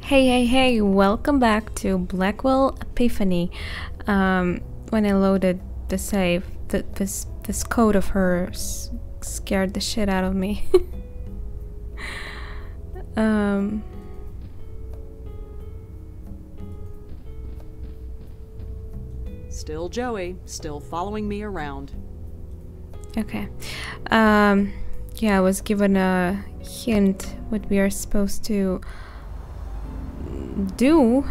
Hey, welcome back to Blackwell Epiphany. When I loaded the save, this code of hers scared the shit out of me. Still Joey, still following me around. Okay. Yeah, I was given a hint what we are supposed to do.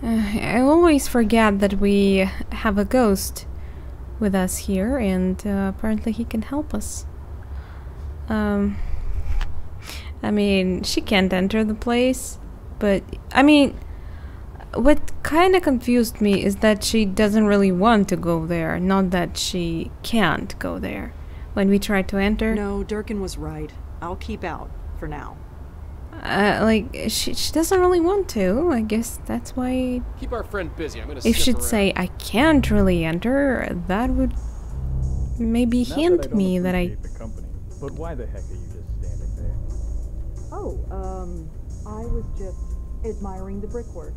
I always forget that we have a ghost with us here, and apparently he can help us. I mean, she can't enter the place, but I mean, what kind of confused me is that she doesn't really want to go there, not that she can't go there. When we tried to enter... No, Durkin was right. I'll keep out, for now. Like, she doesn't really want to. I guess that's why... Keep our friend busy. I'm gonna if she'd around. say, I can't really enter, that would maybe hint me that I... The company, but why the heck are you just standing there? Oh, I was just admiring the brickwork.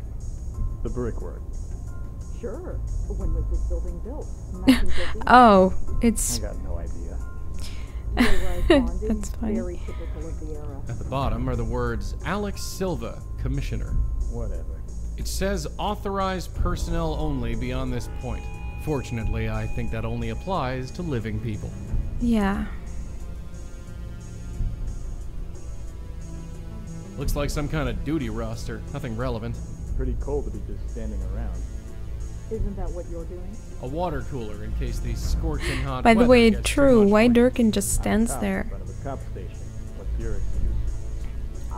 The brickwork. Sure. When was this building built? 1950? Oh, I it's... got no idea. That's funny. Very typical of the era. At the bottom are the words Alex Silva, Commissioner. Whatever. It says authorized personnel only beyond this point. Fortunately, I think that only applies to living people. Yeah. Looks like some kind of duty roster. Nothing relevant. Pretty cold to be just standing around. Isn't that what you're doing? A water cooler in case these scorching hot By the weather way, gets too true, much why for you. Durkin just stands In there? front of a cop station. What's your excuse?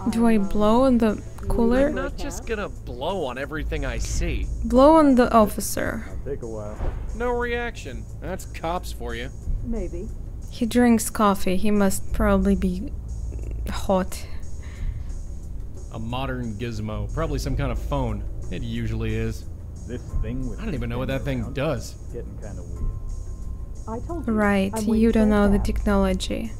Do I blow on the cooler? I'm not just gonna blow on everything I see. Blow on the officer. I'll take a while. No reaction. That's cops for you. Maybe. He drinks coffee. He must probably be hot. A modern gizmo. Probably some kind of phone. It usually is. This thing with I don't even know what that thing around, does. Getting kind of weird. I told you. Right, I'm you don't know the back. technology.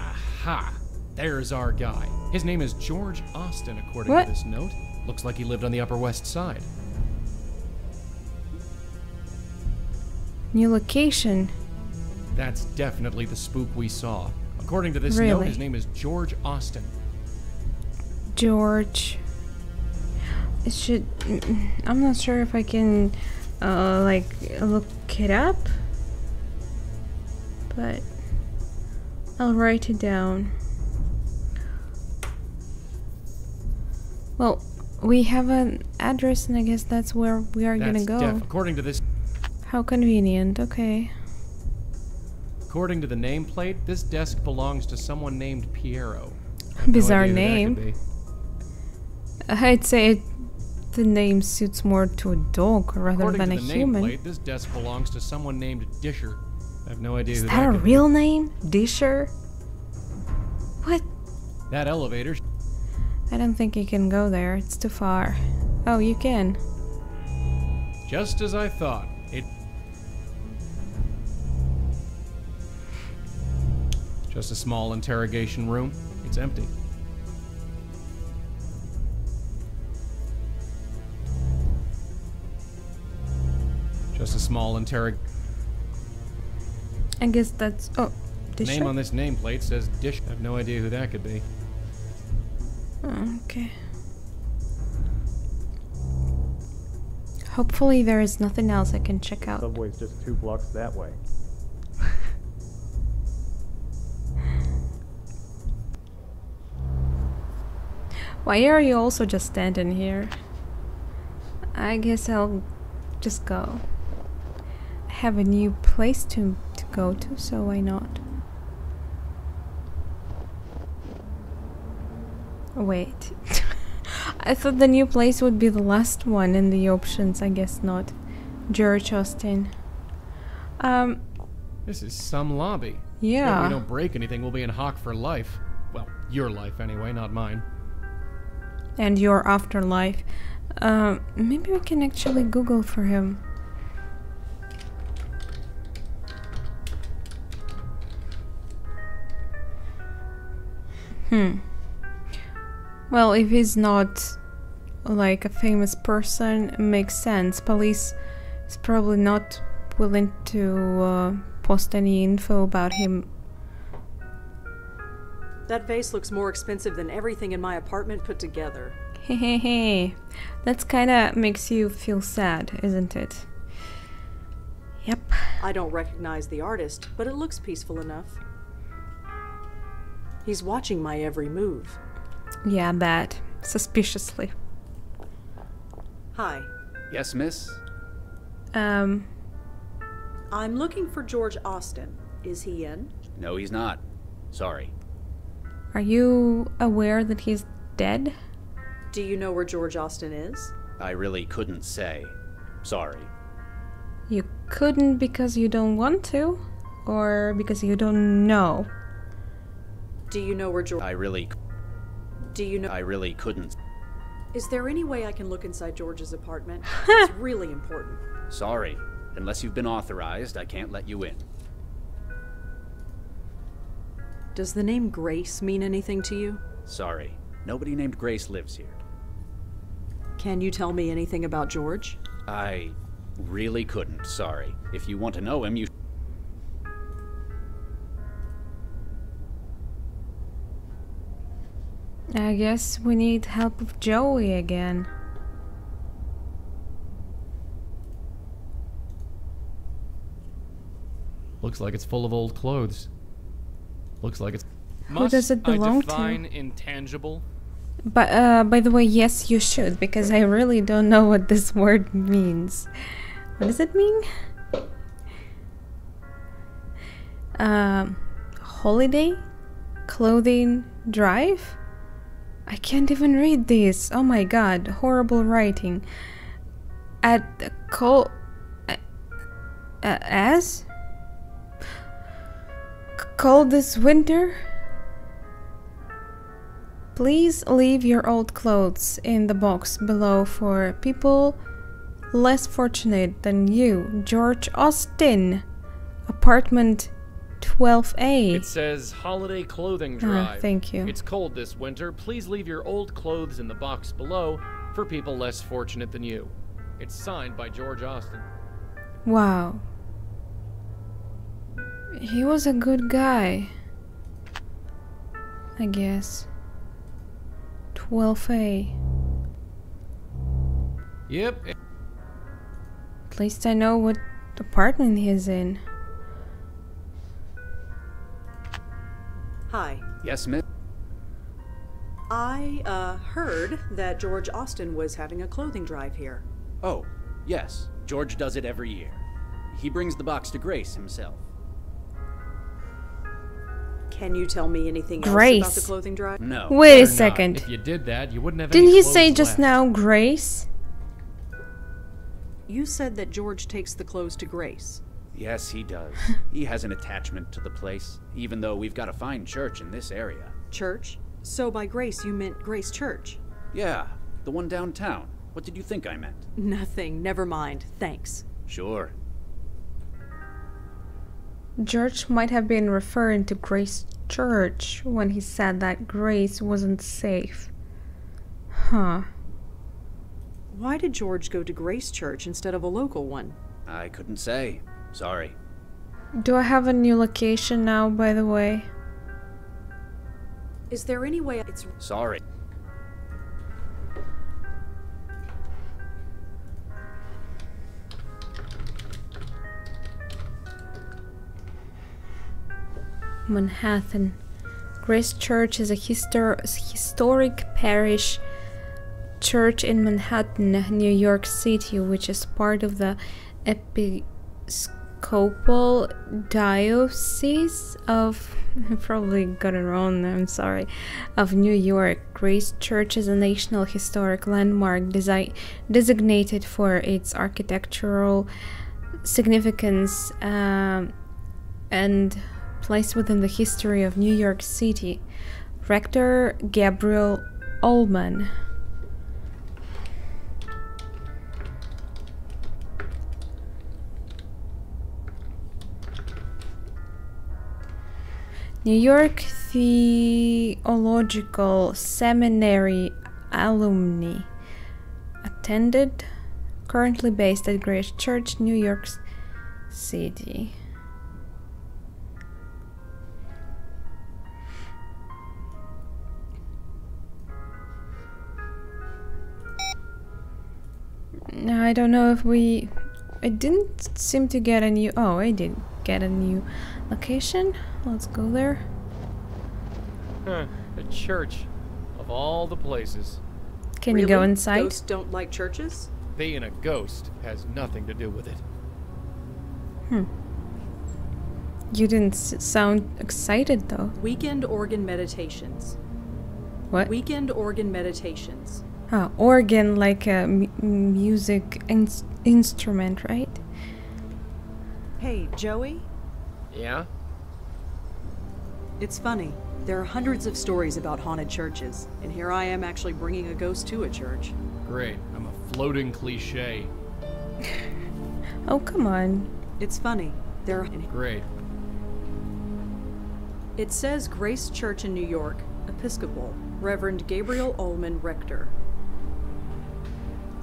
Aha! There's our guy. His name is George Austin, according What? to this note. Looks like he lived on the Upper West Side. New location. That's definitely the spook we saw. According to this note, Really? his name is George Austin. George. It should... I'm not sure if I can, like, look it up. But... I'll write it down. Well, we have an address, and I guess that's where we are gonna go. According to this... How convenient, okay. According to the nameplate, this desk belongs to someone named Piero. I have no Bizarre idea who that name. could be. I'd say the name suits more to a dog rather According than a to the human. nameplate, this desk belongs to someone named Disher. I have no idea Is who that a could real name? Disher? What? be. That elevator. I don't think you can go there. It's too far. Oh, you can. Just as I thought. Just a small interrogation room. It's empty. Just a small I guess that's... Oh, Disher? name on this nameplate says Dish. I have no idea who that could be. Oh, okay. Hopefully there is nothing else I can check out. Subway's just 2 blocks that way. Why are you also just standing here? I guess I'll just go. I have a new place to go to, so why not? Wait. I thought the new place would be the last one in the options. I guess not. George Austin. This is some lobby. If we Yeah. don't break anything, we'll be in hock for life. Well, your life anyway, not mine. And your afterlife. Maybe we can actually Google for him. Well, if he's not like a famous person, it makes sense. Police is probably not willing to post any info about him. That vase looks more expensive than everything in my apartment put together. Hehehe. That kinda makes you feel sad, isn't it? Yep. I don't recognize the artist, but it looks peaceful enough. He's watching my every move. Yeah, that. Suspiciously. Hi. Yes, miss? I'm looking for George Austin. Is he in? No, he's not. Sorry. Are you aware that he's dead? Do you know where George Austin is? I really couldn't say. Sorry. You couldn't because you don't want to? Or because you don't know? Do you know where George... I really couldn't. Is there any way I can look inside George's apartment? It's really important. Sorry. Unless you've been authorized, I can't let you in. Does the name Grace mean anything to you? Sorry. Nobody named Grace lives here. Can you tell me anything about George? I really couldn't, sorry. If you want to know him, you... I guess we need help with Joey again. Looks like it's full of old clothes. Looks like it's... Who does it belong to? Must I define intangible? But by the way, yes, you should, because I really don't know what this word means. What does it mean? Holiday? Clothing drive? I can't even read this. Oh my god, horrible writing. At the cold this winter? Please leave your old clothes in the box below for people less fortunate than you. George Austin, apartment 12A. It says holiday clothing drive. Thank you. It's cold this winter. Please leave your old clothes in the box below for people less fortunate than you. It's signed by George Austin. Wow. He was a good guy, I guess. 12A. Yep. At least I know what apartment he's in. Hi. Yes, miss? I, heard that George Austin was having a clothing drive here. Oh, yes. George does it every year. He brings the box to Grace himself. Can you tell me anything Grace. else about the clothing drive? No. Wait a Better not. second. If you did that, you wouldn't have Didn't any he clothes say just left. now Grace? You said that George takes the clothes to Grace. Yes, he does. He has an attachment to the place, even though we've got a fine church in this area. Church? So by Grace you meant Grace Church? Yeah, the one downtown. What did you think I meant? Nothing. Never mind. Thanks. Sure. George might have been referring to Grace Church when he said that Grace wasn't safe. Huh. Why did George go to Grace Church instead of a local one? I couldn't say. Sorry. Do I have a new location now, by the way? Is there any way it's... Sorry. Manhattan. Grace Church is a historic parish church in Manhattan, New York City, which is part of the Episcopal Diocese of... I probably got it wrong, I'm sorry. Of New York. Grace Church is a National Historic Landmark designated for its architectural significance and placed within the history of New York City. Rector Gabriel Ullman. New York Theological Seminary alumni. Attended. Currently based at Grace Church, New York City. I don't know if we... I didn't seem to get a new... Oh, I did get a new location. Let's go there. Huh, a church. Of all the places. Can you go Really? inside? Ghosts don't like churches? Being a ghost has nothing to do with it. You didn't sound excited though. Weekend organ meditations. What? Weekend organ meditations. Ah, organ, like a music instrument, right? Hey, Joey? Yeah? It's funny. There are hundreds of stories about haunted churches, and here I am actually bringing a ghost to a church. Great. I'm a floating cliche. Oh, come on. It's funny. There are... Great. It says Grace Church in New York, Episcopal, Reverend Gabriel Ullman, Rector.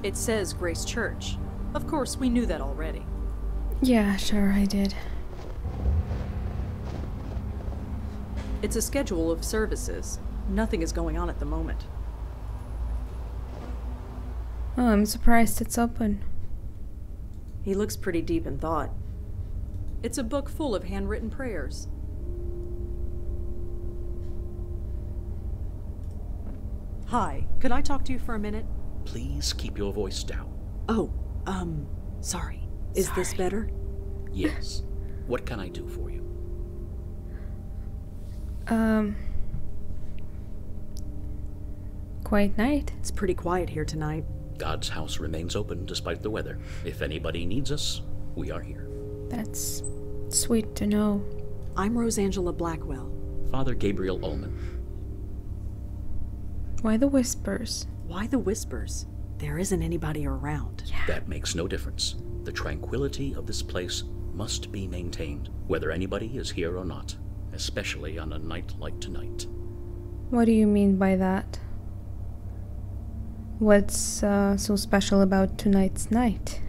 It says Grace Church. Of course, we knew that already. Yeah, sure, I did. It's a schedule of services. Nothing is going on at the moment. Oh, I'm surprised it's open. He looks pretty deep in thought. It's a book full of handwritten prayers. Hi, could I talk to you for a minute? Please keep your voice down. Oh, sorry. Is this better? Yes. What can I do for you? Quiet night. It's pretty quiet here tonight. God's house remains open despite the weather. If anybody needs us, we are here. That's sweet to know. I'm Rosangela Blackwell. Father Gabriel Ullman. Why the whispers? Why the whispers? There isn't anybody around. That makes no difference. The tranquility of this place must be maintained, whether anybody is here or not, especially on a night like tonight. What do you mean by that? What's so special about tonight's night?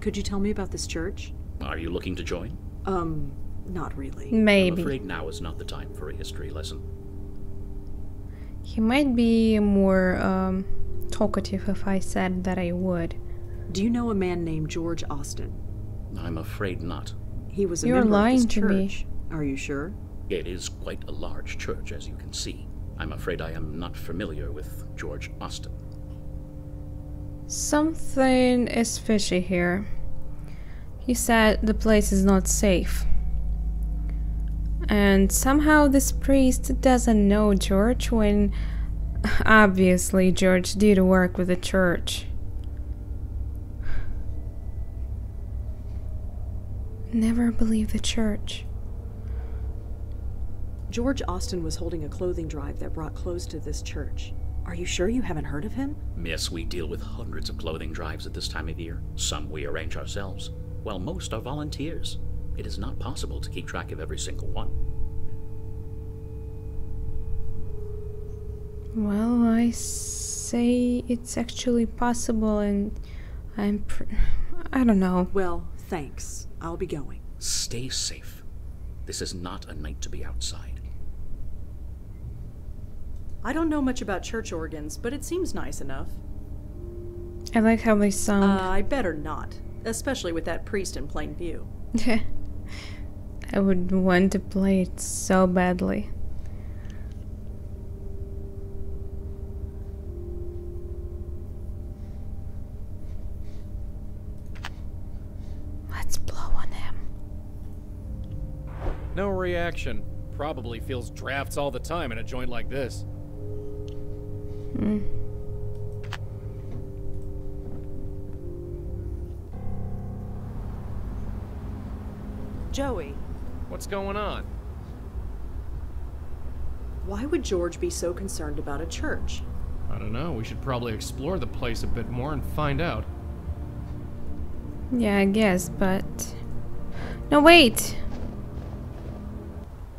Could you tell me about this church? Are you looking to join? Not really. I'm Maybe. afraid now is not the time for a history lesson. He might be more talkative if I said that I would. Do you know a man named George Austin? I'm afraid not. He was a You're member of lying this to me. church. Are you sure? It is quite a large church, as you can see. I'm afraid I am not familiar with George Austin. Something is fishy here. He said the place is not safe. And somehow this priest doesn't know George when obviously George did work with the church. Never believe the church. George Austin was holding a clothing drive that brought clothes to this church. Are you sure you haven't heard of him? Yes, we deal with hundreds of clothing drives at this time of year. Some we arrange ourselves, while most are volunteers. It is not possible to keep track of every single one. Well, I say it's actually possible, and I don't know. Well, thanks. I'll be going. Stay safe. This is not a night to be outside. I don't know much about church organs, but it seems nice enough. I like how they sound. I better not. Especially with that priest in plain view. I would want to play it so badly. Let's blow on him. No reaction. Probably feels drafts all the time in a joint like this. Joey, What's going on? why would George be so concerned about a church? I don't know. We should probably explore the place a bit more and find out. Yeah, I guess, but... No, wait!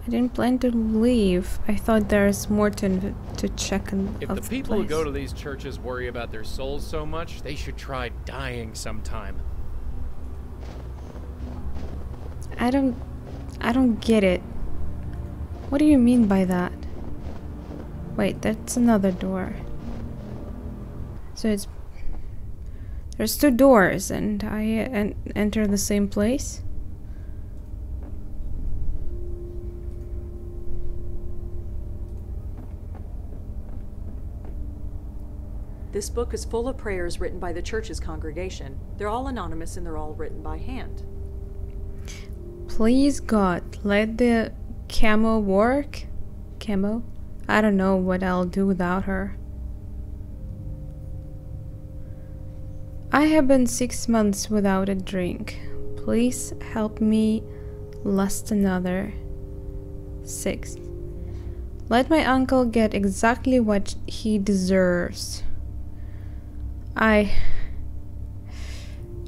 I didn't plan to leave. I thought there's more to check in. If the people who go to these churches worry about their souls so much, they should try dying sometime. I don't get it. What do you mean by that? Wait, that's another door. So there's two doors and I enter the same place? This book is full of prayers written by the church's congregation. They're all anonymous and they're all written by hand. Please God, let the camo work? Camo? I don't know what I'll do without her. I have been 6 months without a drink. Please help me last another 6. Let my uncle get exactly what he deserves. I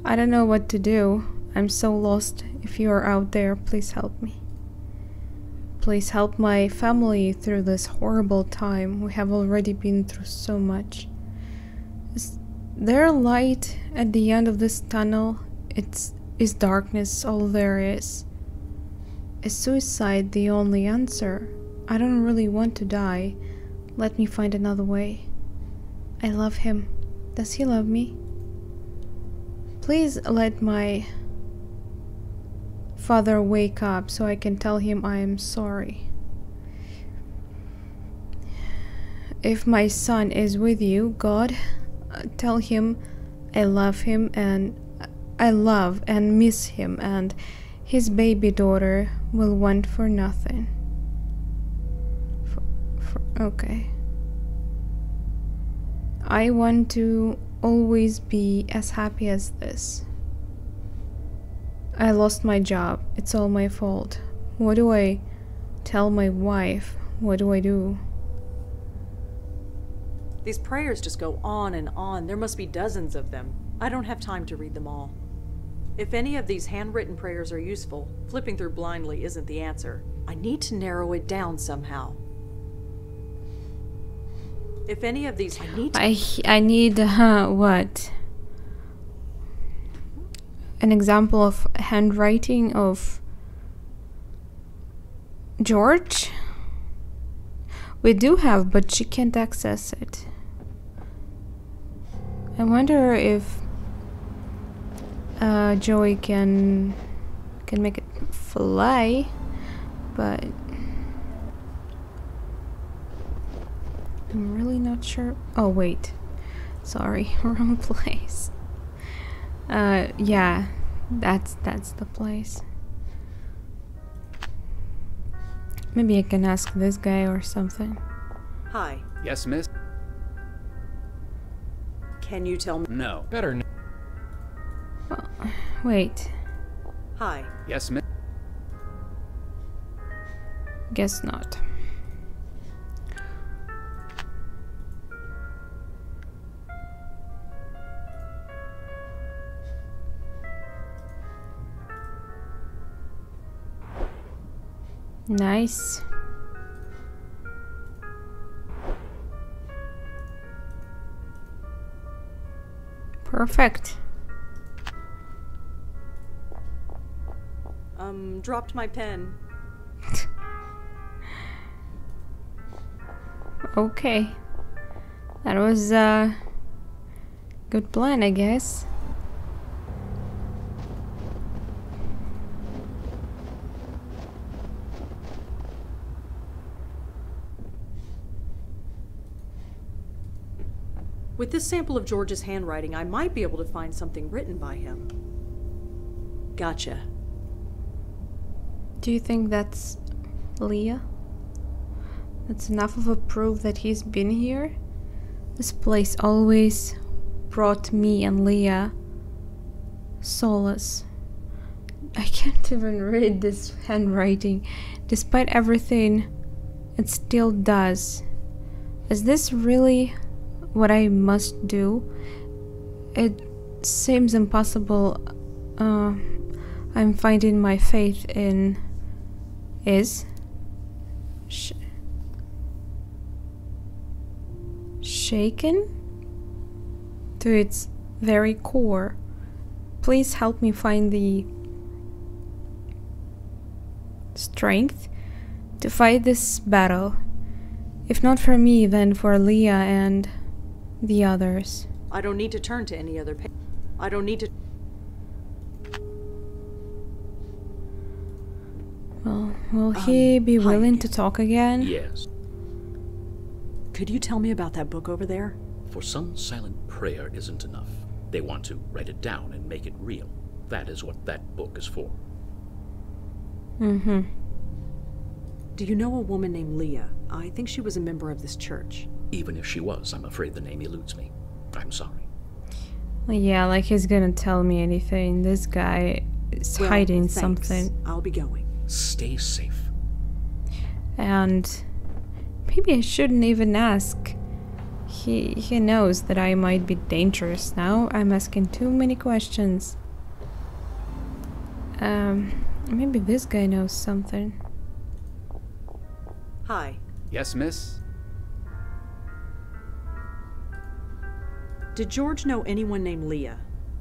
don't know what to do. I'm so lost. If you are out there, please help me. Please help my family through this horrible time. We have already been through so much. Is there a light at the end of this tunnel? Is darkness all there is? Is suicide the only answer? I don't really want to die. Let me find another way. I love him. Does he love me? Please let my father wake up so I can tell him I am sorry. If my son is with you, God, tell him I love him and I love and miss him, and his baby daughter will want for nothing. Okay. I want to always be as happy as this. I lost my job. It's all my fault. What do I tell my wife? What do I do? These prayers just go on and on. There must be dozens of them. I don't have time to read them all. If any of these handwritten prayers are useful, flipping through blindly isn't the answer. I need to narrow it down somehow. If any of these, I need what? An example of handwriting of George? We do have, but she can't access it. I wonder if Joey can make it fly, but I'm really not sure. Oh wait, sorry, wrong place. Yeah, that's the place. Maybe I can ask this guy or something. Hi. Yes, miss? Can you tell me? No. Better n- Well, wait. Hi. Yes, miss? Guess not. Nice. Perfect. Dropped my pen. Okay. That was a good plan, I guess. With this sample of George's handwriting, I might be able to find something written by him. Gotcha. Do you think that's Leah? That's enough of a proof that he's been here? This place always brought me and Leah solace. I can't even read this handwriting. Despite everything, it still does. Is this really what I must do? It seems impossible. I'm finding my faith in is. shaken to its very core. Please help me find the strength to fight this battle. If not for me, then for Leah and the others. I don't need to turn to any other I don't need to... Well, will he be willing to talk again? Yes. Could you tell me about that book over there? For some, silent prayer isn't enough. They want to write it down and make it real. That is what that book is for. Mm-hmm. Do you know a woman named Leah? I think she was a member of this church. Even if she was, I'm afraid the name eludes me. I'm sorry. Yeah, like he's gonna tell me anything. This guy is hiding thanks. something. I'll be going. Stay safe. And maybe I shouldn't even ask. He knows that I might be dangerous now. I'm asking too many questions. Maybe this guy knows something. Hi. Yes, miss? Did George know anyone named Leah?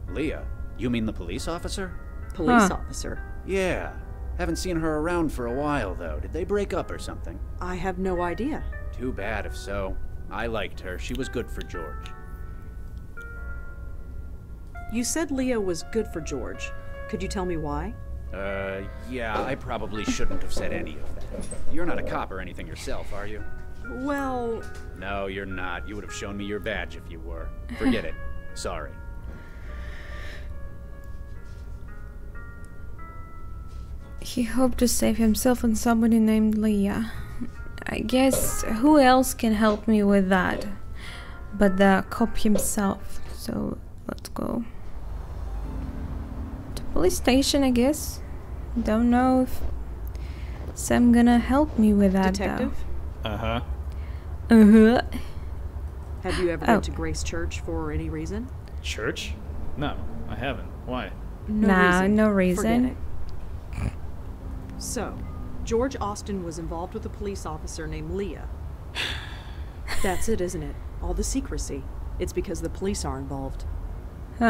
Leah? You mean the police officer? Police officer. Yeah. Haven't seen her around for a while, though. Did they break up or something? I have no idea. Too bad if so. I liked her. She was good for George. You said Leah was good for George. Could you tell me why? Yeah, I probably shouldn't have said any of that. You're not a cop or anything yourself, are you? Well... No, you're not. You would have shown me your badge if you were. Forget it. Sorry. He hoped to save himself and somebody named Leah. I guess who else can help me with that but the cop himself. So let's go to police station, I guess. Don't know if Sam gonna help me with that. Detective? Uh-huh. Though. Have you ever been to Grace Church for any reason? Church? No, I haven't. Why? No reason. Forget it. So, George Austin was involved with a police officer named Leah. That's it, isn't it? All the secrecy. It's because the police are involved. You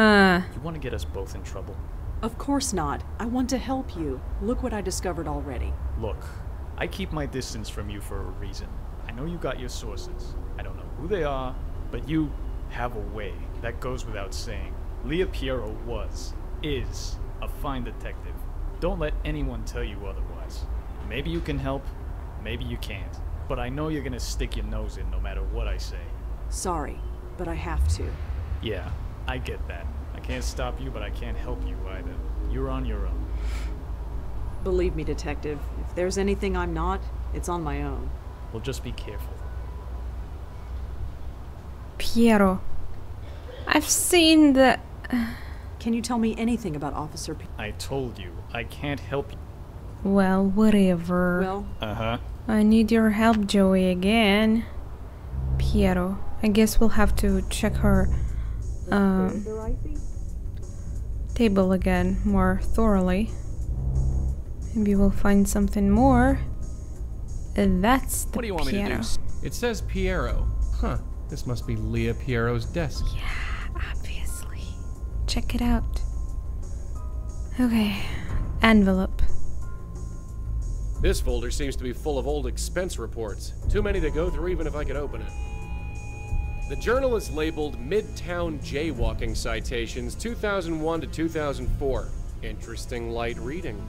want to get us both in trouble? Of course not. I want to help you. Look what I discovered already. Look, I keep my distance from you for a reason. I know you got your sources. I don't know who they are, but you have a way. That goes without saying. Leah Piero is a fine detective. Don't let anyone tell you otherwise. Maybe you can help, maybe you can't. But I know you're gonna stick your nose in no matter what I say. Sorry, but I have to. Yeah, I get that. I can't stop you, but I can't help you either. You're on your own. Believe me, Detective, if there's anything I'm not, it's on my own. Well, just be careful. Piero. I've seen the... Can you tell me anything about Officer P? I told you, I can't help you. Well, whatever. Well, Uh-huh. I need your help, Joey, again. Piero. I guess we'll have to check her table again more thoroughly. Maybe we'll find something more. And that's the What do you want me Piero. to do? It says Piero. Huh. This must be Leah Piero's desk. Yeah, obviously. Check it out. Okay. Envelope. This folder seems to be full of old expense reports. Too many to go through even if I could open it. The journal is labeled Midtown Jaywalking Citations 2001 to 2004. Interesting light reading.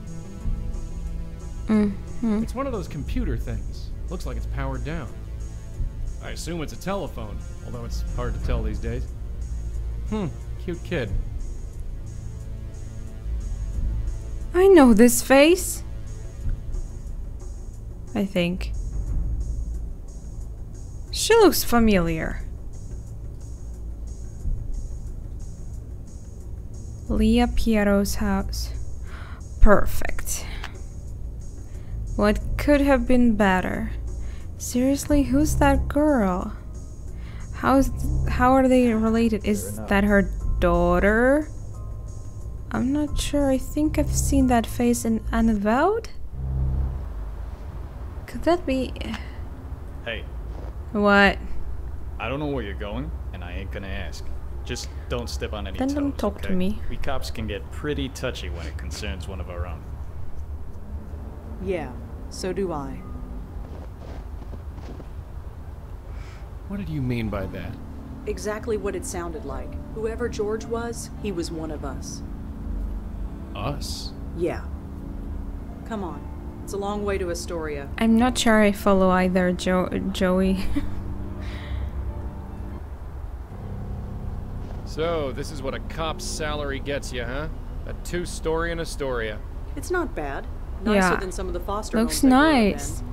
It's one of those computer things. Looks like it's powered down. I assume it's a telephone, although it's hard to tell these days. Cute kid. I know this face. I think. She looks familiar. Leah Piero's house. Perfect. What could have been better? Seriously, who's that girl? How are they related? Is that her daughter? I'm not sure. I think I've seen that face in Unavowed? Could that be... Hey, What? I don't know where you're going, and I ain't gonna ask. Just don't step on any Then toes, don't talk to okay? me. We cops can get pretty touchy when it concerns one of our own. Yeah, so do I. What did you mean by that? Exactly what it sounded like. Whoever George was, he was one of us. Us? Yeah. Come on. It's a long way to Astoria. I'm not sure I follow either Joey. So, this is what a cop's salary gets you, huh? A 2-story in Astoria. It's not bad. Nicer Yeah. than some of the foster Looks homes I grew up nice. in.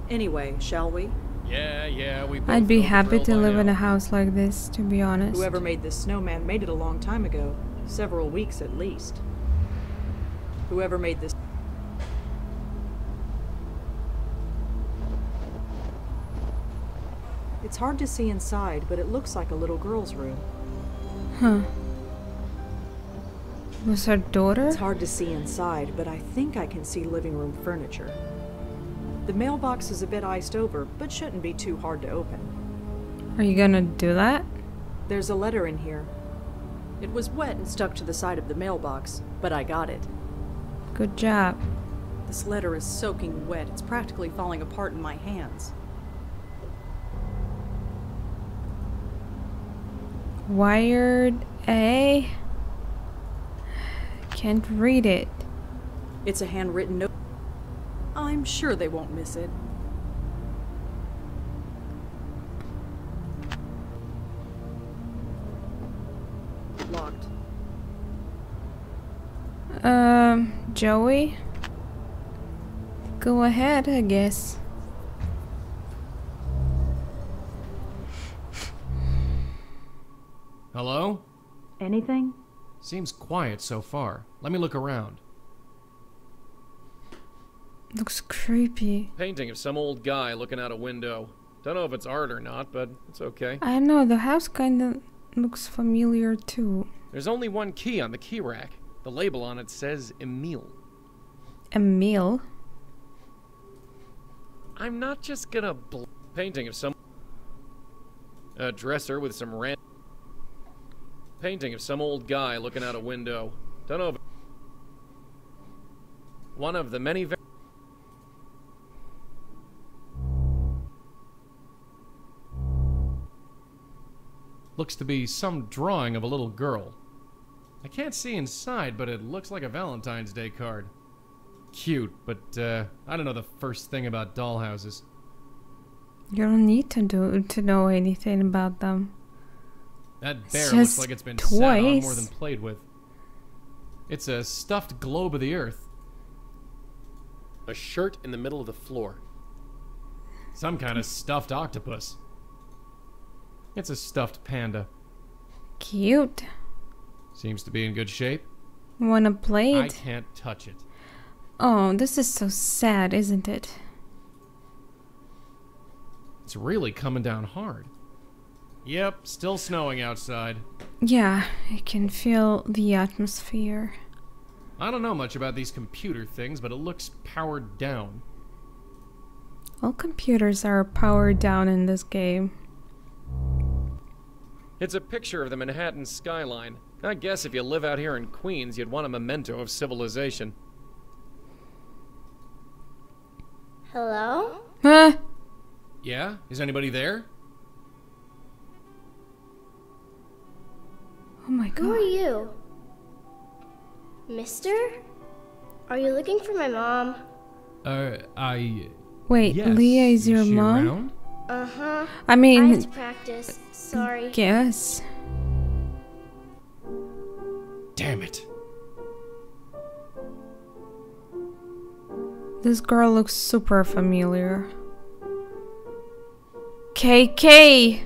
Anyway, shall we? Yeah, we both I'd be know the happy drill to by live in now. a house like this, to be honest. Whoever made this snowman made it a long time ago. Several weeks at least. Whoever made this... It's hard to see inside, but it looks like a little girl's room. Huh. Was her daughter? It's hard to see inside, but I think I can see living room furniture. The mailbox is a bit iced over, but shouldn't be too hard to open. Are you gonna do that? There's a letter in here. It was wet and stuck to the side of the mailbox, but I got it. Good job. This letter is soaking wet. It's practically falling apart in my hands. Wired A? Can't read it. It's a handwritten note. I'm sure they won't miss it. Locked. Joey? Go ahead, I guess. Hello? Anything? Seems quiet so far. Let me look around. Looks creepy. Painting of some old guy looking out a window. Don't know if it's art or not, but it's okay. I know, the house kinda looks familiar too. There's only one key on the key rack. The label on it says Emile. Emile? I'm not just gonna painting of some... A dresser with some painting of some old guy looking out a window. Don't know if... One of the many... Looks to be some drawing of a little girl. I can't see inside, but it looks like a Valentine's Day card. Cute, but I don't know the first thing about dollhouses. You don't need to know anything about them. That bear It's looks just like it's been sat on more toys. than played with. It's a stuffed globe of the earth. A shirt in the middle of the floor. Some kind of stuffed octopus. It's a stuffed panda. Cute. Seems to be in good shape. Wanna play I it? can't touch it. Oh, this is so sad, isn't it? It's really coming down hard. Yep, still snowing outside. Yeah, I can feel the atmosphere. I don't know much about these computer things, but it looks powered down. All computers are powered down in this game. It's a picture of the Manhattan skyline. I guess if you live out here in Queens, you'd want a memento of civilization. Hello? Huh? Yeah? Is anybody there? Oh my Who are god. you? Mister? Are you looking for my mom? Wait, Yes. Leah is your she mom? around? Uh-huh. I I mean, have to practice. Sorry. guess. Damn it. This girl looks super familiar. KK!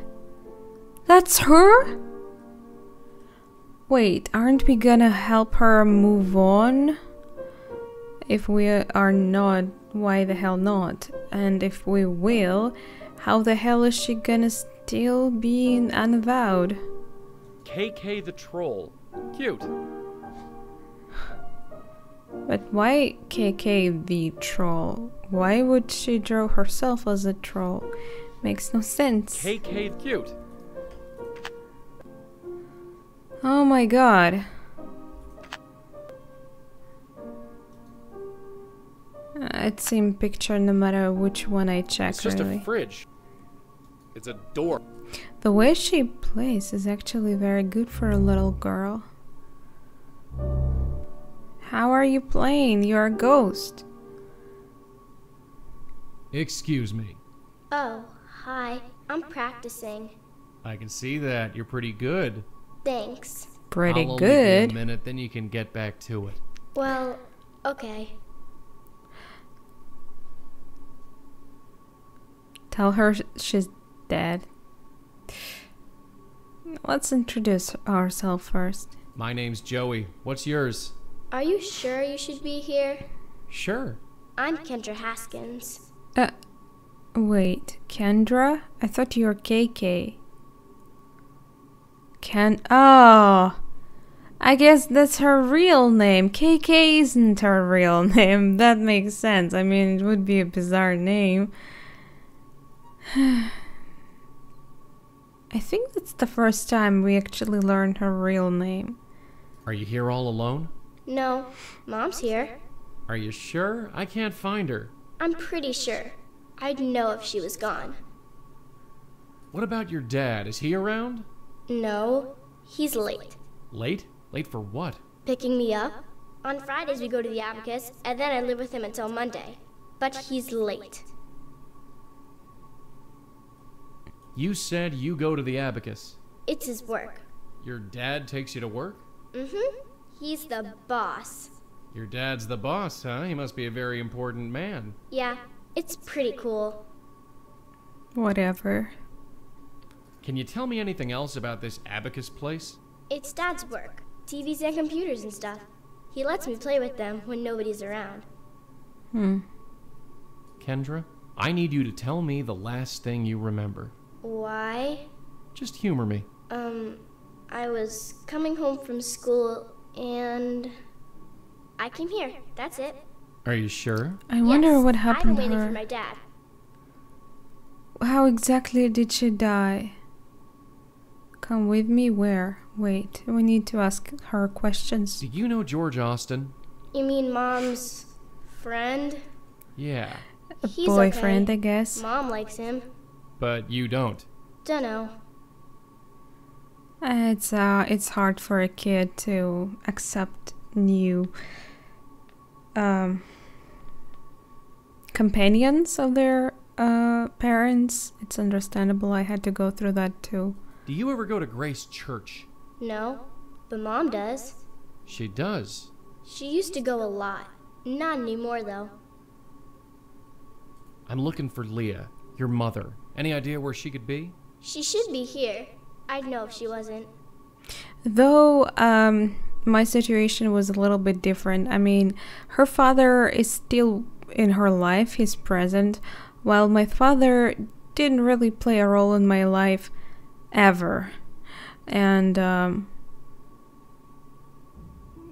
That's her? Wait, aren't we gonna help her move on? If we are not, why the hell not? And if we will, how the hell is she gonna still be unavowed? KK the Troll. Cute. But why KK the troll? Why would she draw herself as a troll? Makes no sense. KK cute. Oh my god. It's same picture no matter which one I check. It's just really. a fridge. It's a door. The way she plays is actually very good for a little girl. How are you playing? You're a ghost. Excuse me. Oh, hi. I'm practicing. I can see that. You're pretty good. Thanks. Pretty I'll only give you good. a minute, then you can get back to it. Well, okay. Tell her she's dead. Let's introduce ourselves first. My name's Joey. What's yours? Are you sure you should be here? Sure. I'm Kendra Haskins. Wait, Kendra? I thought you were KK. I guess that's her real name. KK isn't her real name. That makes sense. I mean, it would be a bizarre name. I think that's the first time we actually learned her real name. Are you here all alone? No, Mom's here. Are you sure? I can't find her. I'm pretty sure. I'd know if she was gone. What about your dad? Is he around? No, he's late. Late? Late for what? Picking me up? On Fridays we go to the Abacus, and then I live with him until Monday. But he's late. You said you go to the Abacus. It's his work. Your dad takes you to work? Mm-hmm. He's the boss. Your dad's the boss, huh? He must be a very important man. Yeah, it's pretty cool. Whatever. Can you tell me anything else about this Abacus place? It's Dad's work. TVs and computers and stuff. He lets me play with them when nobody's around. Kendra, I need you to tell me the last thing you remember. Why? Just humor me. I was coming home from school and I came here. That's it. Are you sure? I wonder Yes, what happened I'm to waiting her. for my dad. How exactly did she die? Come with me? Where? Wait, we need to ask her questions. Do you know George Austin? You mean Mom's friend? Yeah, A He's boyfriend, okay. I guess. Mom likes him. but you don't. Dunno. It's hard for a kid to accept new companions of their parents. It's understandable. I had to go through that too. Do you ever go to Grace Church? No, but Mom does. She does. She used to go a lot. Not anymore, though. I'm looking for Leah, your mother. Any idea where she could be? She should be here. I'd know if she wasn't. Though my situation was a little bit different. I mean, her father is still in her life. He's present, while my father didn't really play a role in my life ever. And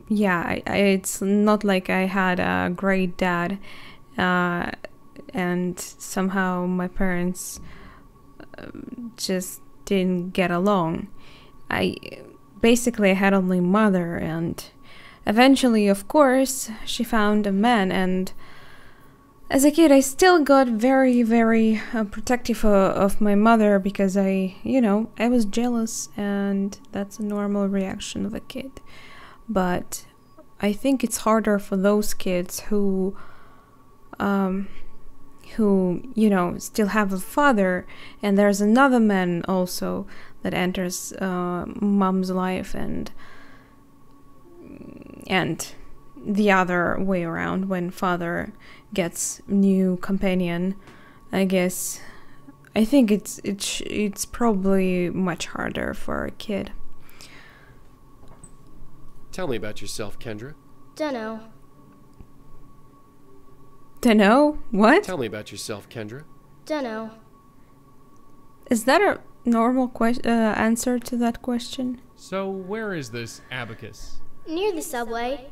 yeah, it's not like I had a great dad, and somehow my parents just didn't get along. I had only mother, and eventually, of course, she found a man, and as a kid I still got very, very protective of my mother because I was jealous, and that's a normal reaction of a kid. But I think it's harder for those kids who still have a father, and there's another man also that enters mom's life, and the other way around when father gets new companion. I think it's probably much harder for a kid. Tell me about yourself, Kendra. Dunno. Dunno? What? Tell me about yourself, Kendra. Dunno. Is that a normal answer to that question? So, where is this Abacus? Near the subway.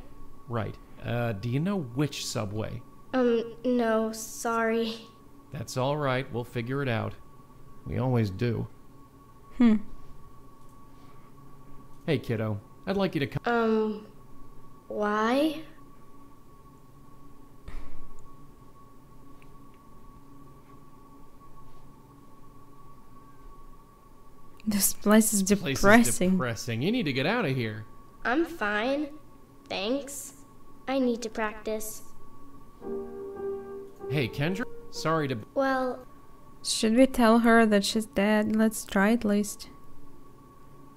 Right. Do you know which subway? No, sorry. That's all right. We'll figure it out. We always do. Hey, kiddo. I'd like you to come. Why? This place is This place depressing. is depressing. You need to get out of here. I'm fine. Thanks. I need to practice. Hey, Kendra. Sorry to... Well, Should we tell her that she's dead? Let's try at least.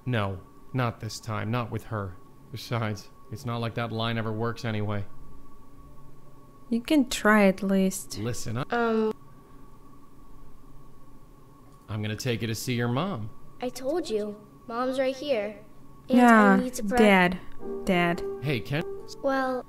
No, not this time. Not with her. Besides, it's not like that line ever works anyway. You can try at least. Listen, I'm gonna take you to see your mom. I told you. Mom's right here. And Yeah, I need to Dad. Dad. Hey, Ken. Well,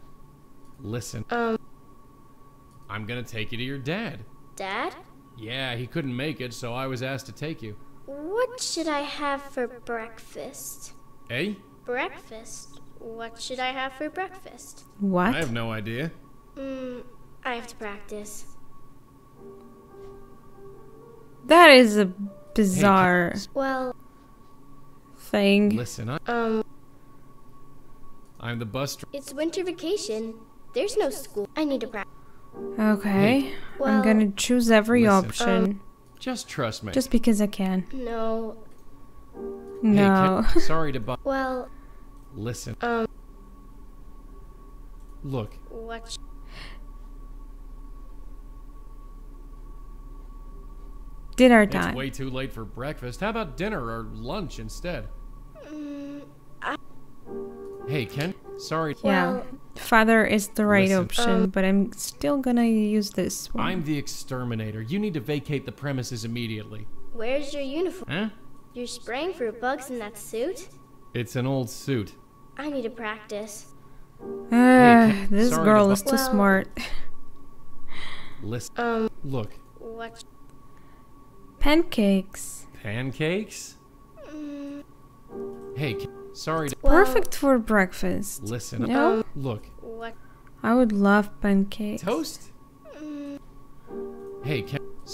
Listen. I'm gonna take you to your dad. Dad? Yeah, he couldn't make it, so I was asked to take you. What should I have for breakfast? Eh? Breakfast? What should I have for breakfast? What? I have no idea. I have to practice. That is a bizarre Well, thing. Listen, I'm the bus driver. it's winter vacation. There's no school. I need to practice. Okay. Well, I'm gonna choose every listen, option. Just trust me. Just because I can. No. No. Hey, sorry to bu- Well, Listen. Look, what? Dinner it's time. way too late for breakfast. How about dinner or lunch instead? Hey, Ken. Sorry. Yeah. Well, Father is the right Listen. option, but I'm still gonna use this one. I'm the exterminator. You need to vacate the premises immediately. where's your uniform? Huh? You're spraying for bugs in that suit? It's an old suit. I need to practice. Hey, This sorry girl to is too Well- smart. Listen. Look. What? Pancakes. Pancakes? Hey, sorry to... Well, Perfect for breakfast. Listen. No? Look. What? I would love pancakes. Toast? Hey,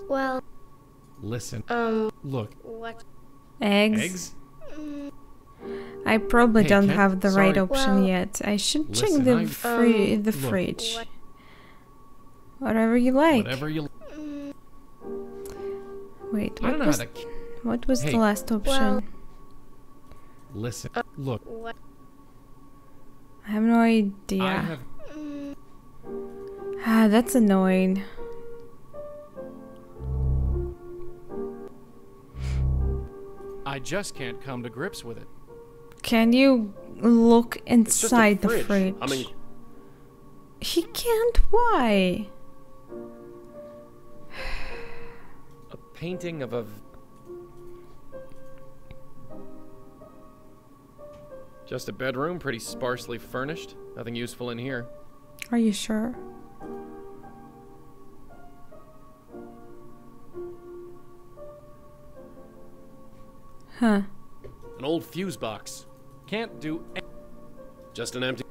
Well, listen. Look. what? Eggs. Eggs? I probably Hey, don't Ken, have the right sorry. option Well, yet. I should check listen, the look. fridge. What? Whatever you like. Whatever you... Wait, I don't what know was, how to... what was Hey. the last option? Well- Listen. Look. What? I have no idea. I have... Ah, that's annoying. I just can't come to grips with it. Can you look It's just a inside the fridge? I mean, He can't. Why? a painting of a... Just a bedroom, pretty sparsely furnished. Nothing useful in here. Are you sure? Huh. An old fuse box. Can't do just an empty...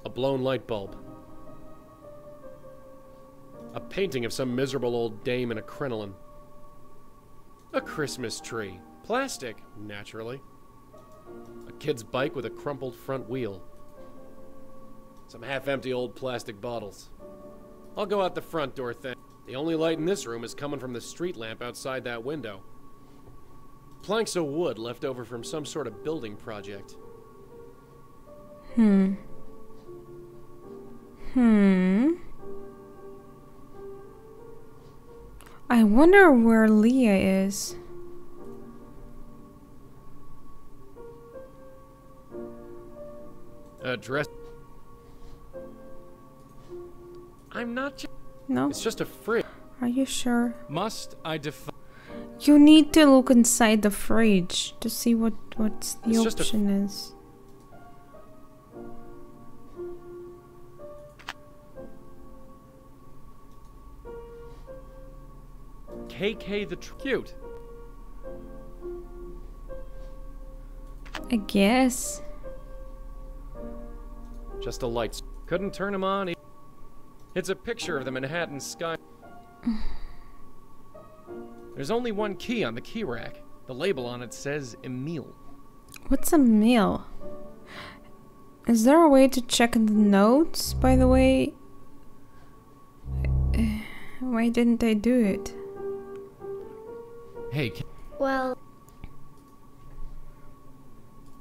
A blown light bulb. A painting of some miserable old dame in a crinoline. A Christmas tree. Plastic, naturally. A kid's bike with a crumpled front wheel. Some half-empty old plastic bottles. I'll go out the front door then. The only light in this room is coming from the street lamp outside that window. Planks of wood left over from some sort of building project. I wonder where Leah is. A dress. I'm not. No? It's just a fridge. Are you sure? Must I defy? You need to look inside the fridge to see what's the It's just a- option is. KK the cute. I guess. Just a light. Couldn't turn them on. It's a picture of the Manhattan sky. There's only one key on the key rack. The label on it says Emile. What's a meal? Is there a way to check the notes, by the way? Why didn't I do it? Hey, Well,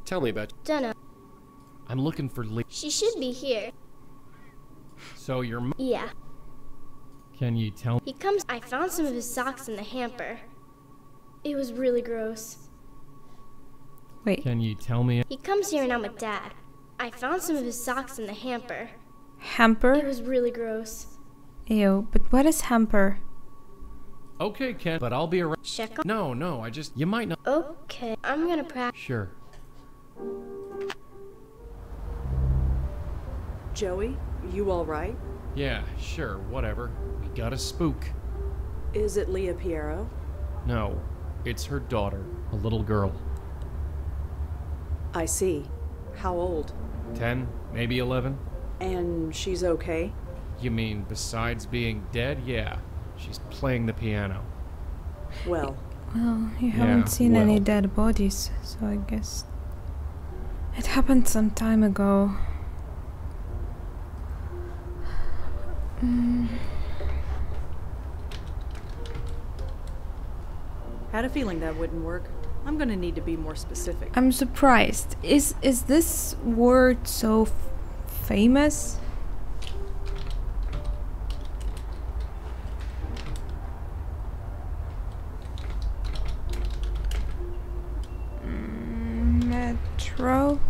tell me about. dunno. I'm looking for Lee. She should be here. So your Yeah. Can you tell me? He comes. I found some of his socks in the hamper. It was really gross. Wait. Can you tell me? He comes here and I'm with Dad. I found some of his socks in the hamper. Hamper? It was really gross. Ew, but what is hamper? Okay, Ken, but I'll be around. Check on. No, I just. You might not. Okay, I'm gonna practice. Sure. Joey, you all right? Yeah, sure, whatever. We got a spook. Is it Leah Piero? No, it's her daughter, a little girl. I see. How old? 10, maybe 11? And she's okay? You mean besides being dead? Yeah. She's playing the piano. Well, Well, you haven't seen any dead bodies, so I guess it happened some time ago. had a feeling that wouldn't work. I'm gonna need to be more specific. I'm surprised. Is this word so famous? Metro?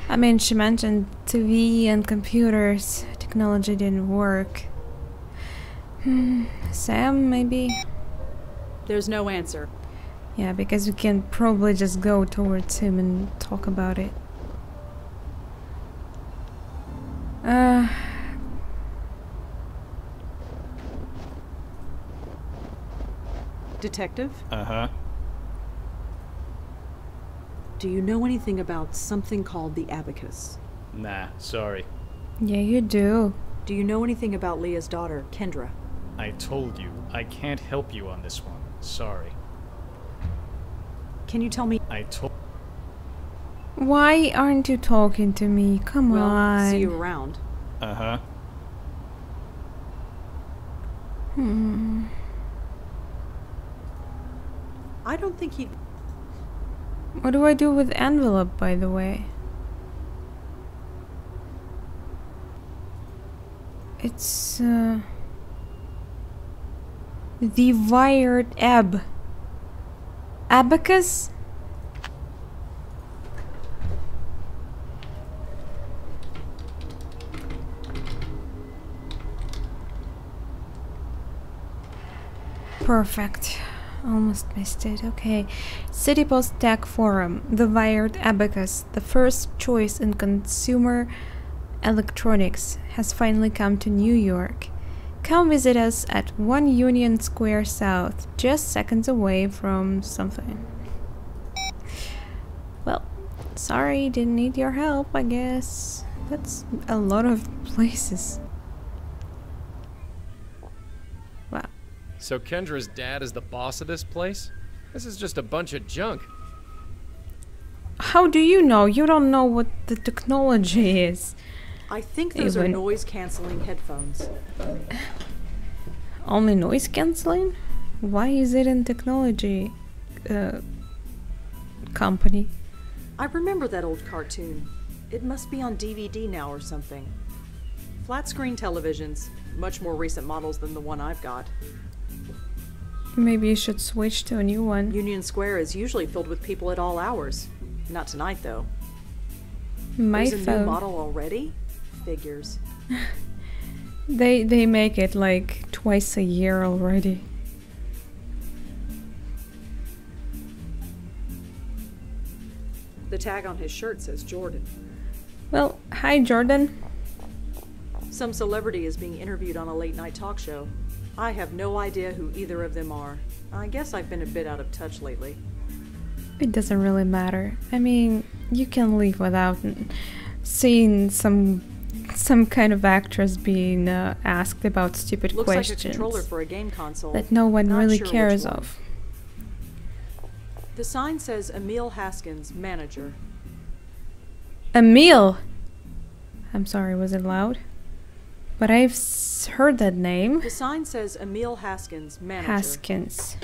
I mean, she mentioned TV and computers. Technology didn't work. Sam, maybe? There's no answer. Yeah, because we can probably just go towards him and talk about it. Detective? Uh-huh. Do you know anything about something called the abacus? Nah, sorry. Yeah, you do. Do you know anything about Leah's daughter, Kendra? I told you, I can't help you on this one. Sorry. Can you tell me? I told... Why aren't you talking to me? Come Well, on. see you around. Uh-huh. I don't think he... What do I do with envelope, by the way? It's the wired abacus? Perfect. Almost missed it. Okay. City Post Tech Forum. The wired abacus, the first choice in consumer electronics, has finally come to New York. Come visit us at 1 Union Square South, just seconds away from something. Well, sorry, didn't need your help, I guess. That's a lot of places. Wow. So Kendra's dad is the boss of this place? This is just a bunch of junk. How do you know? You don't know what the technology is. I think those are noise-canceling headphones. Only noise cancelling? Why is it in technology company? I remember that old cartoon. It must be on DVD now or something. Flat-screen televisions, much more recent models than the one I've got. Maybe you should switch to a new one. Union Square is usually filled with people at all hours. Not tonight, though. My There's a new model already? Figures. They make it like twice a year already. tag on his shirt says Jordan. Well, hi, Jordan. Some celebrity is being interviewed on a late-night talk show. I have no idea who either of them are. I guess I've been a bit out of touch lately. It doesn't really matter. I mean, you can leave without seeing some kind of actress being asked about stupid Looks questions like a controller for a game console. that no one Not really sure cares which one. of. The sign says Emil Haskins, manager. Emil! I'm sorry, was it loud? But I've heard that name. The sign says Emil Haskins, manager. Haskins.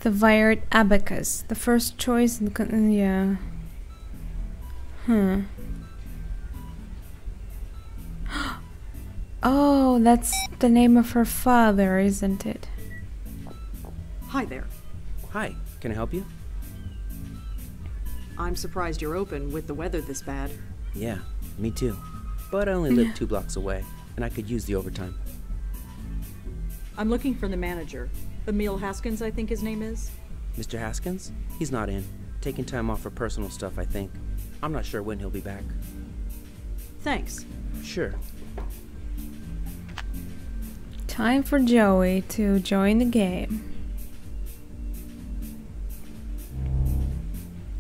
The wired abacus. The first choice in yeah. Oh, that's the name of her father, isn't it? Hi there. Hi, can I help you? I'm surprised you're open with the weather this bad. Yeah, me too. But I only live 2 blocks away, and I could use the overtime. I'm looking for the manager. Emil Haskins, I think his name is. Mr. Haskins? He's not in. Taking time off for personal stuff, I think. I'm not sure when he'll be back. Thanks. Sure. Time for Joey to join the game.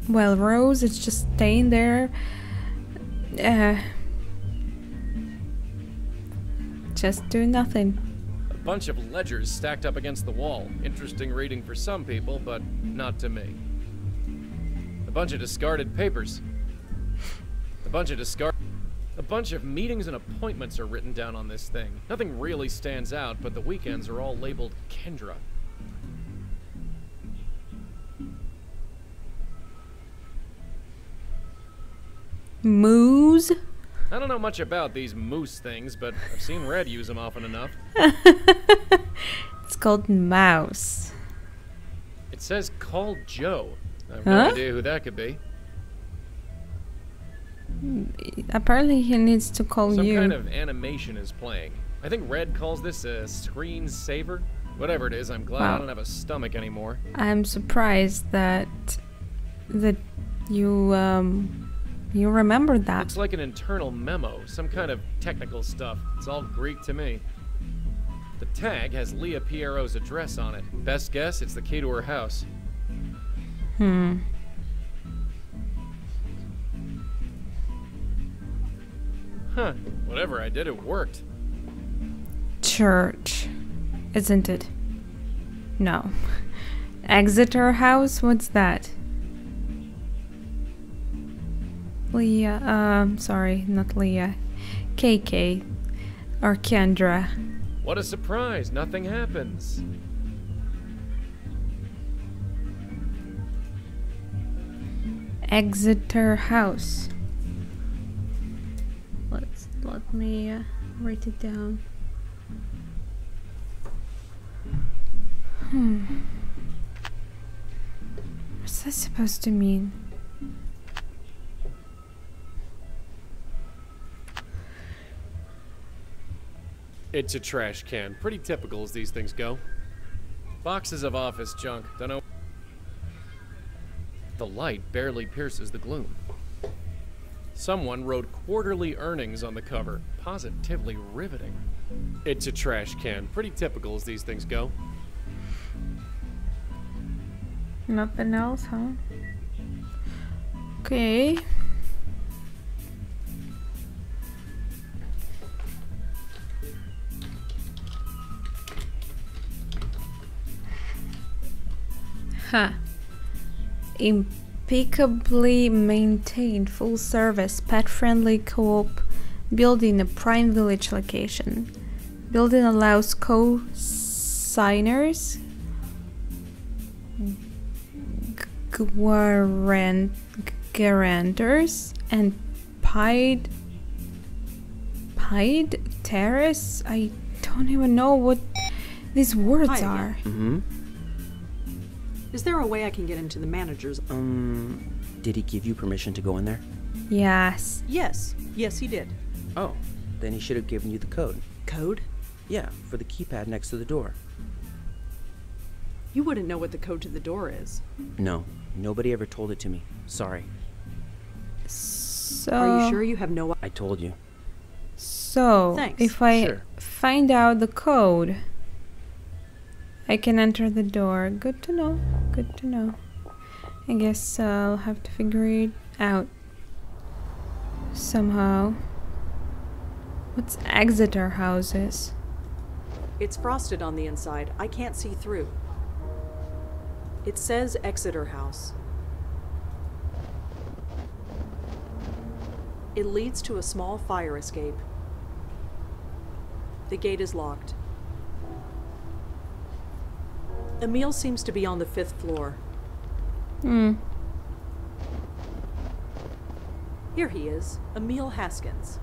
Well, Rose is just staying there. Just doing nothing. A bunch of ledgers stacked up against the wall. Interesting reading for some people, but not to me. A bunch of discarded papers. A bunch of meetings and appointments are written down on this thing. Nothing really stands out, but the weekends are all labeled Kendra. Moose? I don't know much about these moose things, but I've seen Red use them often enough. It's called Mouse. It says call Joe. I have Huh? no idea who that could be. Apparently he needs to call Some you. kind of animation is playing. I think Red calls this a screen saver. Whatever it is, I'm glad I Wow. don't have a stomach anymore. I'm surprised that you remembered that. Looks like an internal memo, some kind of technical stuff. It's all Greek to me. The tag has Leah Piero's address on it. Best guess, it's the key to her house. Huh, whatever I did, it worked. Church, isn't it? No. Exeter House? What's that? Leah, sorry, not Leah. KK. Or Kendra. What a surprise, nothing happens. Exeter House. Let me write it down. What's that supposed to mean? It's a trash can. Pretty typical as these things go. Boxes of office junk. Don't know. The light barely pierces the gloom. Someone wrote quarterly earnings on the cover. Positively riveting. It's a trash can. Pretty typical as these things go. Nothing else, huh? Okay. Huh. Impeccably maintained, full-service, pet-friendly co-op building a prime village location. Building allows co-signers, guarantors, and pied terrace. I don't even know what these words Hi are. again. Is there a way I can get into the manager's? Did he give you permission to go in there? Yes. Yes. Yes, he did. Oh, then he should have given you the code. Code? Yeah, for the keypad next to the door. You wouldn't know what the code to the door is. No, nobody ever told it to me. Sorry. So... Are you sure you have no... I told you. So, Thanks. if I Sure. find out the code, I can enter the door. Good to know. Good to know. I guess I'll have to figure it out somehow. What's Exeter houses? It's frosted on the inside. I can't see through. It says Exeter House. It leads to a small fire escape. The gate is locked. Emil seems to be on the 5th floor. Here he is, Emil Haskins.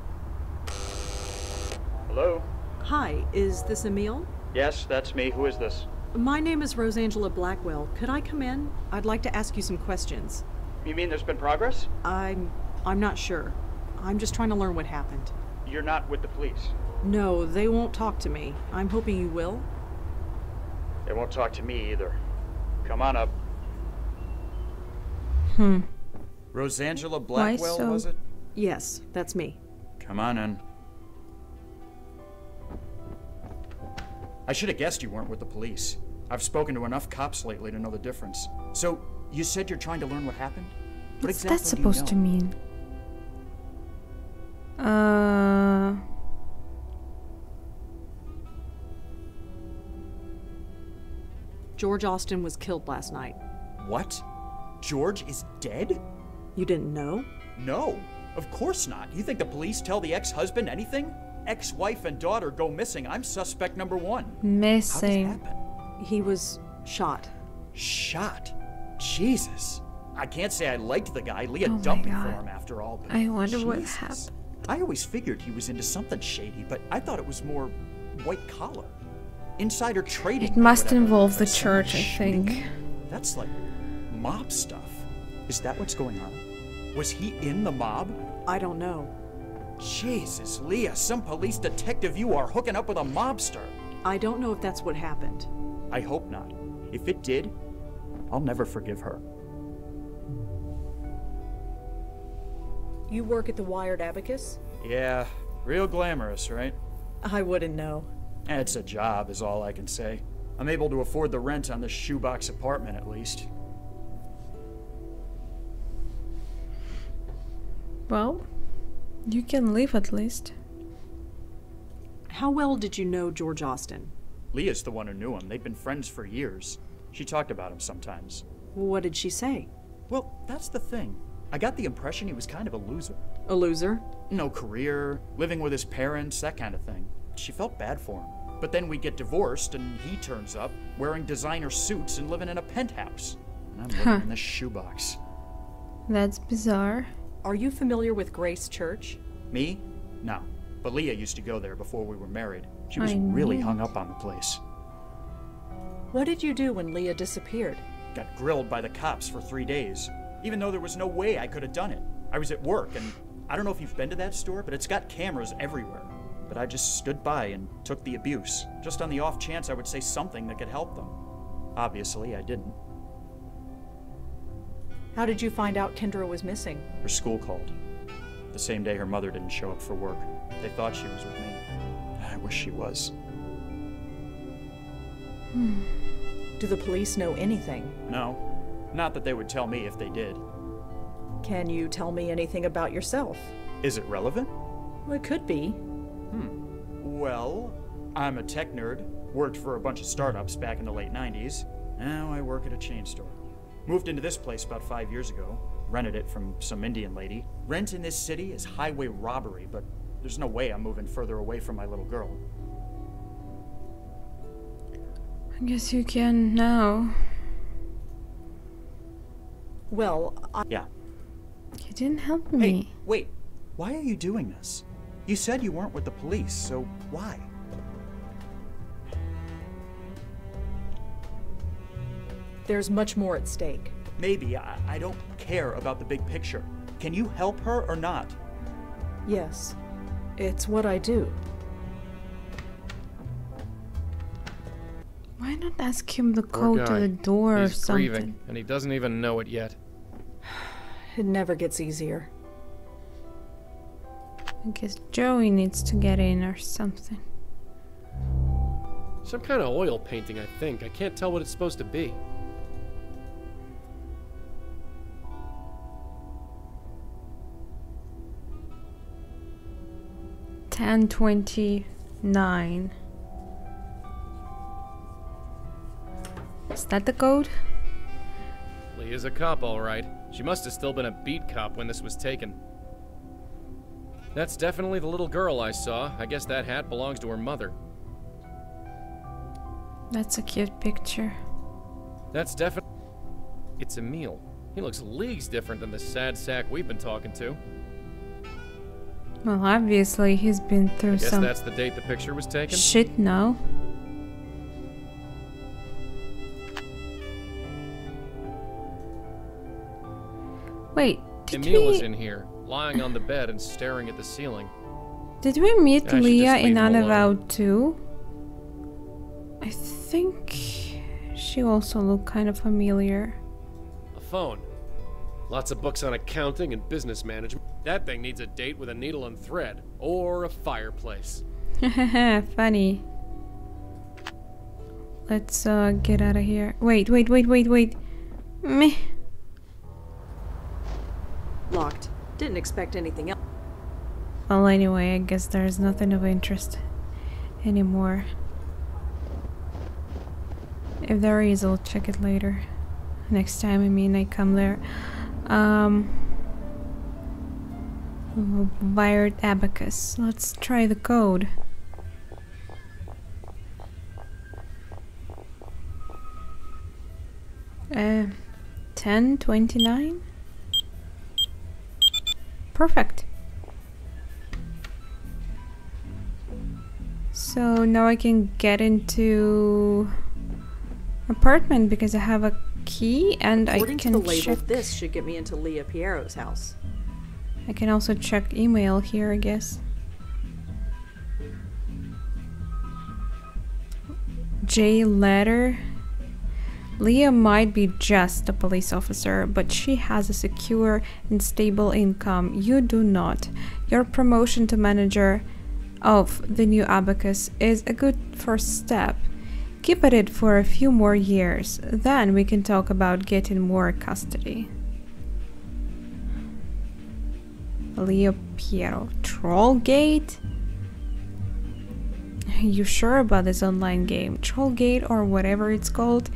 Hello? Hi, is this Emil? Yes, that's me. Who is this? My name is Rosangela Blackwell. Could I come in? I'd like to ask you some questions. You mean there's been progress? I'm not sure. I'm just trying to learn what happened. You're not with the police. No, they won't talk to me. I'm hoping you will. They won't talk to me either. Come on up. Rosangela Blackwell, so? was it? Yes, that's me. Come on in. I should have guessed you weren't with the police. I've spoken to enough cops lately to know the difference. So, you said you're trying to learn what happened? What What's exactly that supposed to do you know? mean? George Austin was killed last night. What? George is dead? You didn't know? No, of course not. You think the police tell the ex-husband anything? Ex-wife and daughter go missing. I'm suspect number 1. Missing. How did that happen? He was shot. Shot? Jesus. I can't say I liked the guy. Leah Oh dumped my me for God. him after all, but I wonder what Jesus. happened. I always figured he was into something shady, but I thought it was more white collar. Insider trading. It or must whatever. involve the Someone church, I shooting think. him? That's like mob stuff. Is that what's going on? Was he in the mob? I don't know. Jesus, Leah, some police detective you are hooking up with a mobster. I don't know if that's what happened. I hope not. If it did, I'll never forgive her. You work at the Wired Abacus? Yeah, real glamorous, right? I wouldn't know. It's a job, is all I can say. I'm able to afford the rent on this shoebox apartment, at least. Well, you can leave at least. How well did you know George Austin? Leah's the one who knew him. They'd been friends for years. She talked about him sometimes. What did she say? Well, that's the thing. I got the impression he was kind of a loser. A loser? No career, living with his parents, that kind of thing. She felt bad for him. But then we get divorced, and he turns up, wearing designer suits and living in a penthouse. And I'm living in this shoebox. That's bizarre. Are you familiar with Grace Church? Me? No. But Leah used to go there before we were married. She was I really knew hung up on the place. What did you do when Leah disappeared? Got grilled by the cops for 3 days, even though there was no way I could have done it. I was at work, and I don't know if you've been to that store, but it's got cameras everywhere. But I just stood by and took the abuse, just on the off chance I would say something that could help them. Obviously, I didn't. How did you find out Kendra was missing? Her school called. The same day her mother didn't show up for work. They thought she was with me. I wish she was. Do the police know anything? No. Not that they would tell me if they did. Can you tell me anything about yourself? Is it relevant? Well, it could be. Well, I'm a tech nerd. Worked for a bunch of startups back in the late 90s. Now I work at a chain store. Moved into this place about 5 years ago. Rented it from some Indian lady. Rent in this city is highway robbery, but there's no way I'm moving further away from my little girl. I guess you can now. Well, Yeah. You didn't help me. Hey, wait. Why are you doing this? You said you weren't with the police, so why? there's much more at stake. Maybe. I don't care about the big picture. Can you help her or not? Yes, it's what I do. Why not ask him the Poor code to guy. the door or He's something? grieving, and he doesn't even know it yet. It never gets easier. I guess Joey needs to get in or something. Some kind of oil painting, I think. I can't tell what it's supposed to be. $10.29. Is that the code? Leah's a cop, all right. She must have still been a beat cop when this was taken. That's definitely the little girl I saw. I guess that hat belongs to her mother. That's a cute picture. That's definitely... It's Emil. He looks leagues different than the sad sack we've been talking to. Well, obviously he's been through I guess some that's the date the picture was taken? shit now. Wait, did Emil we... is in here, lying on the bed and staring at the ceiling. Did we meet I should Leah just in leave him alone. Unavowed too? I think she also looked kind of familiar. A phone. Lots of books on accounting and business management. That thing needs a date with a needle and thread. Or a fireplace. Funny. Let's get out of here. Wait. Meh. Locked. Didn't expect anything else. Well, anyway, I guess there's nothing of interest anymore. If there is, I'll check it later. Next time, I come there. Wired abacus. Let's try the code. Uh, 1029? Perfect. So now I can get into apartment because I have a key and According I can to the label, check. this should get me into Leah Piero's house. I can also check email here, I guess. J letter. Leah might be just a police officer, but she has a secure and stable income. You do not. Your promotion to manager of the new abacus is a good first step. Keep at it for a few more years, then we can talk about getting more custody. Leo Piero. Trollgate? You sure about this online game? Trollgate or whatever it's called?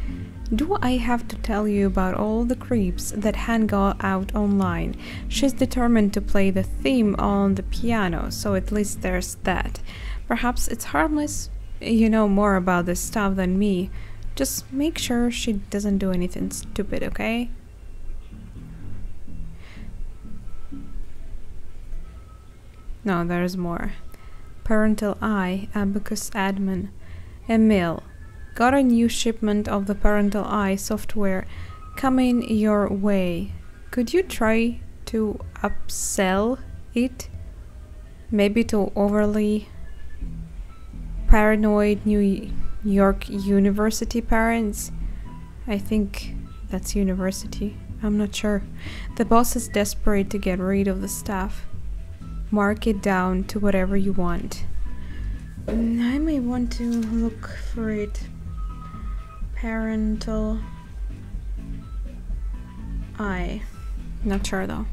Do I have to tell you about all the creeps that hang out online? She's determined to play the theme on the piano, so at least there's that. Perhaps it's harmless. You know more about this stuff than me. Just make sure she doesn't do anything stupid, okay? No, there's more. Parental Eye, Abacus Admin. Emil. Got a new shipment of the Parental Eye software coming your way. Could you try to upsell it? Maybe to overly paranoid New York University parents? I think that's university. I'm not sure. The boss is desperate to get rid of the staff. Mark it down to whatever you want. I may want to look for it. Parental Eye. Not sure though.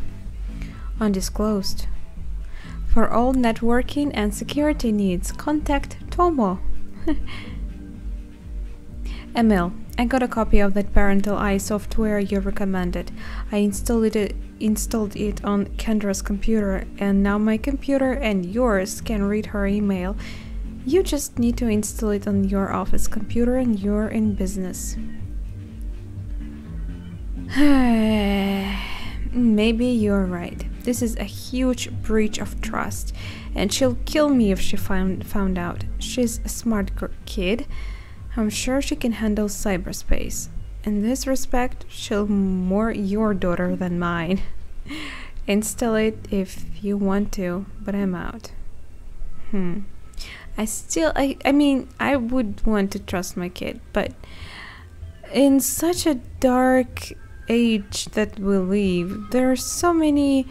Undisclosed. For all networking and security needs, contact Tomo. Emil, I got a copy of that Parental Eye software you recommended. I installed it on Kendra's computer, and now my computer and yours can read her email. You just need to install it on your office computer and you're in business. Maybe you're right. This is a huge breach of trust, and she'll kill me if she found out. She's a smart kid. I'm sure she can handle cyberspace. In this respect, she'll more your daughter than mine. Install it if you want to, but I'm out. I mean, I would want to trust my kid, but in such a dark age that we live, there are so many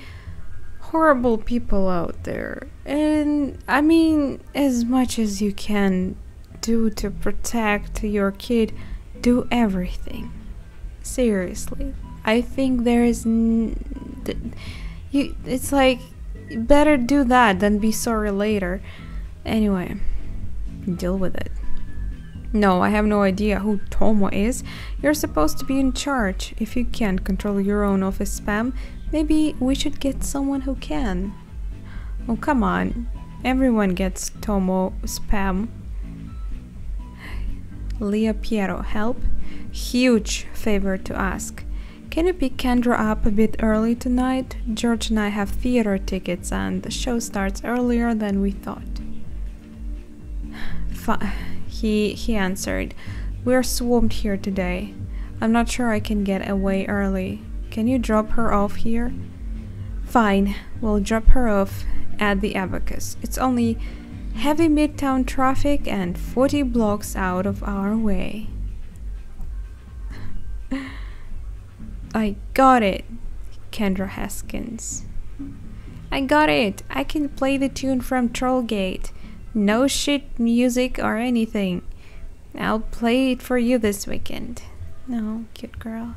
horrible people out there. And I mean, as much as you can do to protect your kid, do everything. Seriously. I think there is it's like better do that than be sorry later. Anyway, deal with it. No, I have no idea who Tomo is. You're supposed to be in charge. If you can't control your own office spam, maybe we should get someone who can. Oh, come on. Everyone gets Tomo spam. Leah Piero, help? Huge favor to ask. Can you pick Kendra up a bit early tonight? George and I have theater tickets and the show starts earlier than we thought. He answered, "We're swamped here today. I'm not sure I can get away early. Can you drop her off here?" Fine, we'll drop her off at the Abacus. It's only heavy midtown traffic and 40 blocks out of our way. I got it, Kendra Haskins. I got it. I can play the tune from Trollgate. No shit music or anything. I'll play it for you this weekend. No, cute girl.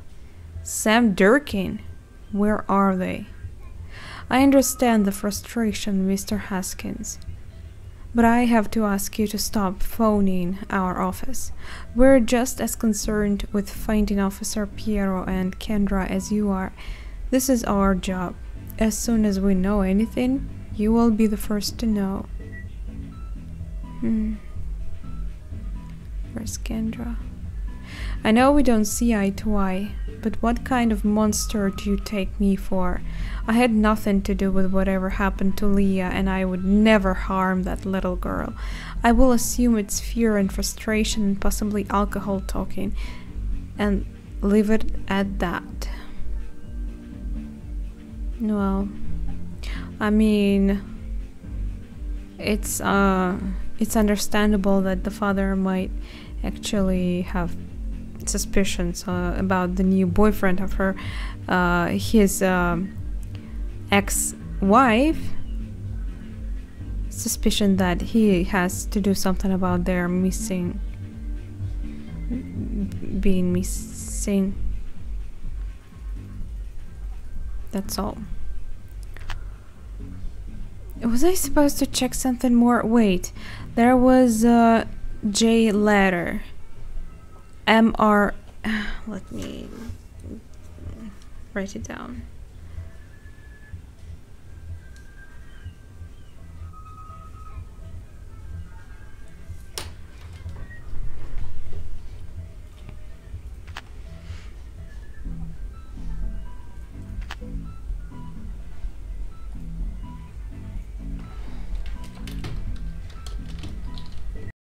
Sam Durkin. Where are they? I understand the frustration, Mr. Haskins. But I have to ask you to stop phoning our office. We're just as concerned with finding Officer Piero and Kendra as you are. This is our job. As soon as we know anything, you will be the first to know. Where's Kendra? I know we don't see eye to eye, but what kind of monster do you take me for? I had nothing to do with whatever happened to Leah, and I would never harm that little girl. I will assume it's fear and frustration and possibly alcohol talking, and leave it at that. Well, I mean, it's understandable that the father might actually have suspicions about the new boyfriend of her, his ex-wife. Suspicion that he has to do something about their being missing. That's all. Was I supposed to check something more? Wait, there was a J letter. MR. Let me write it down.